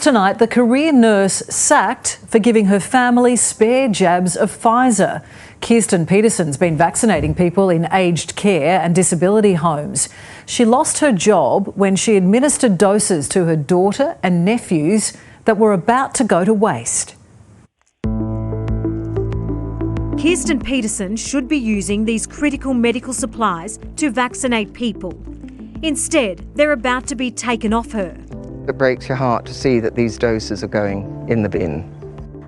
tonight, the career nurse sacked for giving her family spare jabs of Pfizer. Kirsten Peterson's been vaccinating people in aged care and disability homes. She lost her job when she administered doses to her daughter and nephews that were about to go to waste. Kirsten Peterson should be using these critical medical supplies to vaccinate people. Instead, they're about to be taken off her. It breaks your heart to see that these doses are going in the bin.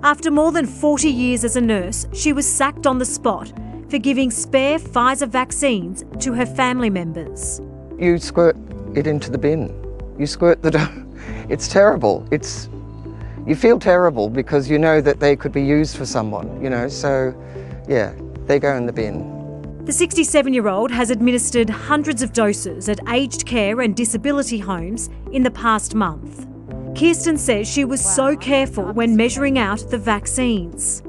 After more than 40 years as a nurse, she was sacked on the spot for giving spare Pfizer vaccines to her family members. You squirt it into the bin. You squirt the dose. It's terrible. You feel terrible because you know that they could be used for someone, so yeah, they go in the bin. The 67-year-old has administered hundreds of doses at aged care and disability homes in the past month. Kirsten says she was so careful when measuring out the vaccines.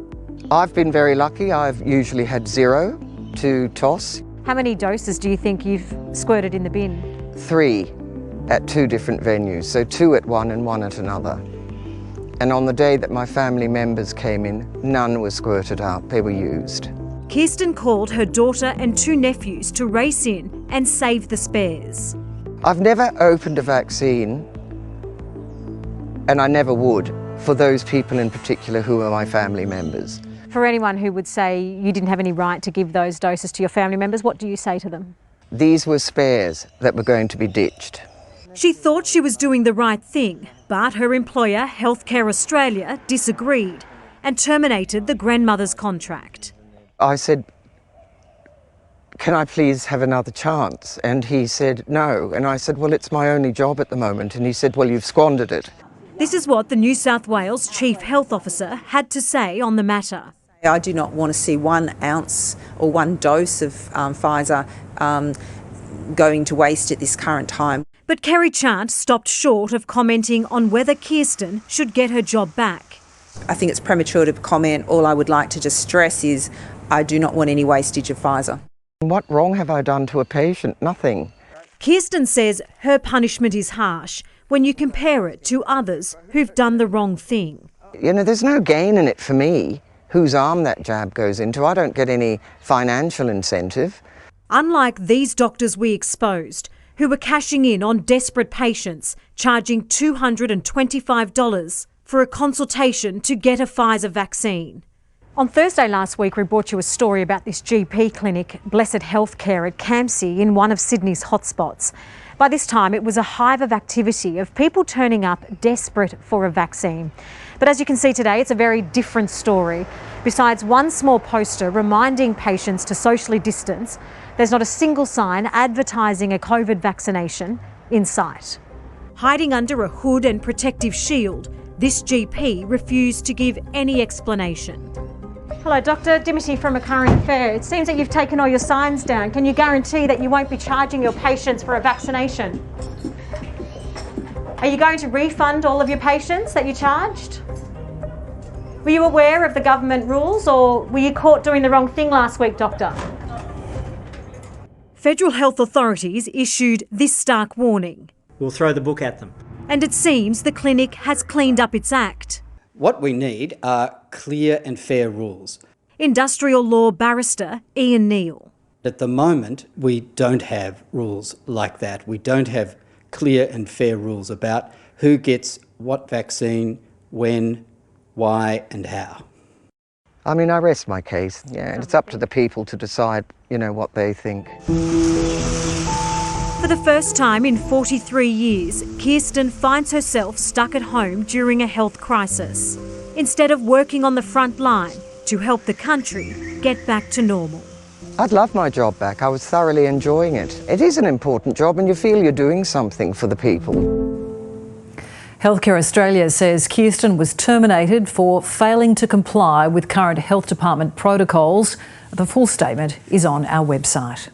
I've been very lucky. I've usually had 0 to toss. How many doses do you think you've squirted in the bin? 3 at 2 different venues, so 2 at one and 1 at another. And on the day that my family members came in, none were squirted out, they were used. Kirsten called her daughter and 2 nephews to race in and save the spares. I've never opened a vaccine, and I never would, for those people in particular who are my family members. For anyone who would say you didn't have any right to give those doses to your family members, what do you say to them? These were spares that were going to be ditched. She thought she was doing the right thing, but her employer, Healthcare Australia, disagreed and terminated the grandmother's contract. I said, "Can I please have another chance?" And he said, "No." And I said, "Well, it's my only job at the moment." And he said, "Well, you've squandered it." This is what the New South Wales Chief Health Officer had to say on the matter. I do not want to see 1 ounce or 1 dose of Pfizer going to waste at this current time. But Kerry Chant stopped short of commenting on whether Kirsten should get her job back. I think it's premature to comment. All I would like to just stress is I do not want any wastage of Pfizer. What wrong have I done to a patient? Nothing. Kirsten says her punishment is harsh when you compare it to others who've done the wrong thing. There's no gain in it for me, whose arm that jab goes into. I don't get any financial incentive. Unlike these doctors we exposed, who were cashing in on desperate patients, charging $225 for a consultation to get a Pfizer vaccine. On Thursday last week, we brought you a story about this GP clinic, Blessed Healthcare at Campsie, in one of Sydney's hotspots. By this time, it was a hive of activity of people turning up desperate for a vaccine. But as you can see today, it's a very different story. Besides one small poster reminding patients to socially distance, there's not a single sign advertising a COVID vaccination in sight. Hiding under a hood and protective shield, this GP refused to give any explanation. Hello, Dr. Dimity from A Current Affair. It seems that you've taken all your signs down. Can you guarantee that you won't be charging your patients for a vaccination? Are you going to refund all of your patients that you charged? Were you aware of the government rules, or were you caught doing the wrong thing last week, Doctor? Federal health authorities issued this stark warning. We'll throw the book at them. And it seems the clinic has cleaned up its act. What we need are clear and fair rules. Industrial law barrister Ian Neal. At the moment, we don't have rules like that. We don't have clear and fair rules about who gets what vaccine, when, why and how. I rest my case, and it's up to the people to decide, what they think. For the first time in 43 years, Kirsten finds herself stuck at home during a health crisis, instead of working on the front line to help the country get back to normal. I'd love my job back. I was thoroughly enjoying it. It is an important job and you feel you're doing something for the people. Healthcare Australia says Kirsten was terminated for failing to comply with current Health Department protocols. The full statement is on our website.